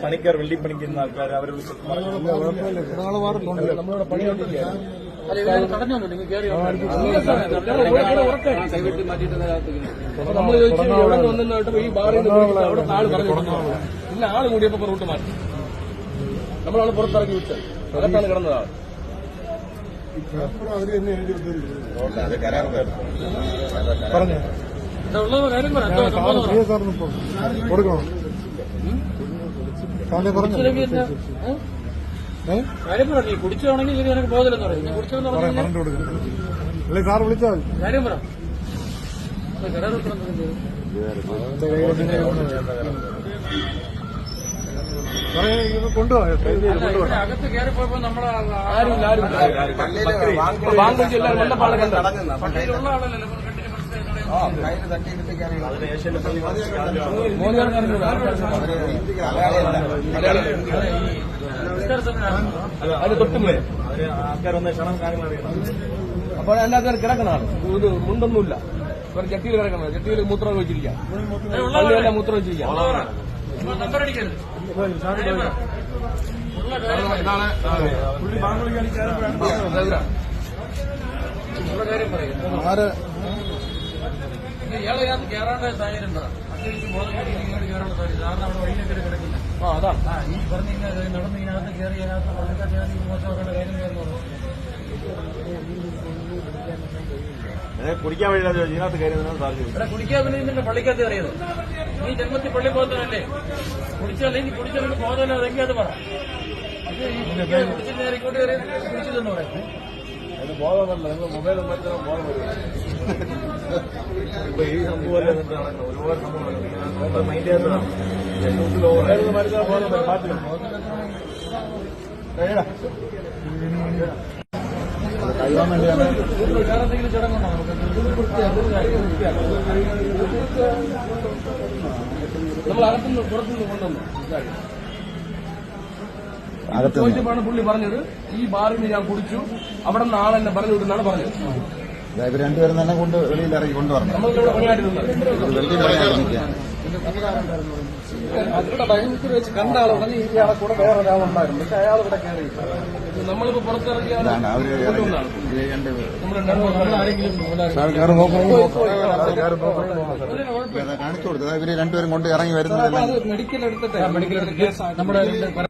പണിക്കാർ വെള്ളി പണിക്കുന്ന ആൾക്കാർ അവരെ നമ്മളിവിടെ പണിയോട്ടില്ല നമ്മൾ ചോദിച്ചു എവിടെ വന്നിട്ട് ഈ ബാറിൽ അവിടെ ആള് പറഞ്ഞു ഇല്ല ആള് കൂടിയപ്പോ റൂട്ട് മാറ്റി നമ്മളാണ് പുറത്തിറക്കി വിട്ടത് അകത്താണ് കിടന്നതാണ് പറഞ്ഞു കൊടുക്കണം കാര്യം പറഞ്ഞു കുടിച്ചാണെങ്കിൽ ഇത് എനിക്ക് ബോധമില്ലെന്ന് പറയും കുടിച്ചെന്ന് പറഞ്ഞു അല്ലേ സാർ വിളിച്ചാൽ കാര്യം പറ അകത്ത് കയറിപ്പോയപ്പോ നമ്മളെ ആരും മണ്ണപ്പാട് കണ്ട പള്ളിയിലുള്ള ആളല്ലല്ലോ അത് തൊട്ടുമ്പേ ആൾക്കാരൊന്ന് ക്ഷണം കാര്യങ്ങൾ അറിയണം അപ്പൊ അതിനകത്ത് കിടക്കണാണ് ഇത് മുണ്ടൊന്നുമില്ല ഇവർ ചട്ടിയിൽ കിടക്കണം ചട്ടിയിൽ മൂത്രം വെച്ചിരിക്കാം പള്ളിയെല്ലാം മൂത്രം വെച്ചിരിക്കാം കാര്യം പറയും ഇയാളെ കയറാനുള്ള സാഹചര്യം പറ ബോധം ഇങ്ങോട്ട് കയറാനുള്ള സാഹചര്യം സാറിന് അവിടെ വഴിയിലേക്ക് കിടക്കില്ല അതാ ഈ പറഞ്ഞ നടന്ന് ഇതിനകത്ത് കയറി അതിനകത്ത് പള്ളിക്കാർ കയറി മോശമാക്കേണ്ട കാര്യം കയറുന്നു കുടിക്കാൻ വേണ്ടി ഇതിനകത്ത് കയറി ഇവിടെ കുടിക്കാൻ വേണ്ടി നിന്റെ പള്ളിക്കകത്ത് കയറിയത് നീ ജന്മത്തിൽ പള്ളി പോകുന്നതല്ലേ കുടിച്ചാൽ നീ കുടിച്ചാൽ ബോധമല്ല അതെങ്കിൽ അത് പറ കുടിച്ചിട്ട് നേരെ ഇങ്ങോട്ട് കയറി കുടിച്ചില്ലെന്ന് പറയാം അത് ബോധമല്ല നിങ്ങൾ മൊബൈൽ മറ്റോ ബോധം വരും ഇപ്പൊ ഈ സംഭവം ഒരുപാട് സംഭവം മൈൻഡ് ചെയ്യാത്തതാണ് മരുന്ന് ബോധം വരും പാട്ടില്ല കഴിയാൻ വേണ്ടിയാണ് വേറെന്തെങ്കിലും ചടങ്ങുണ്ടോ നമ്മൾ അകത്തുനിന്ന് പുറത്തുനിന്ന് കൊണ്ടുവന്നു ചോദിച്ചപ്പോഴാണ് പുള്ളി പറഞ്ഞത് ഈ ബാറിന് ഞാൻ കുടിച്ചു അവിടെ നിന്ന് ആളെന്നെ പറഞ്ഞു വിടുന്നാണ് പറഞ്ഞത് ഇവർ രണ്ടുപേരും തന്നെ കൊണ്ട് വെളിയിൽ ഇറങ്ങി കൊണ്ടുവരണം നമ്മളിവിടെ പണിയായിട്ടുണ്ട് അതിവിടെ ഭയങ്കര വെച്ച് കണ്ട ആളുണ്ടെങ്കിൽ ഇയാളെ കൂടെ വേറെ ഒരാളുണ്ടായിരുന്നു പക്ഷെ അയാൾ ഇവിടെ കയറി നമ്മളിപ്പോ പുറത്തിറങ്ങിയാണ് കാണിച്ചു കൊടുത്തത് ഇവര് രണ്ടുപേരും കൊണ്ട് ഇറങ്ങി വരുന്നത് മെഡിക്കൽ എടുത്തിട്ട് മെഡിക്കൽ എടുത്ത് നമ്മുടെ ഇല്ല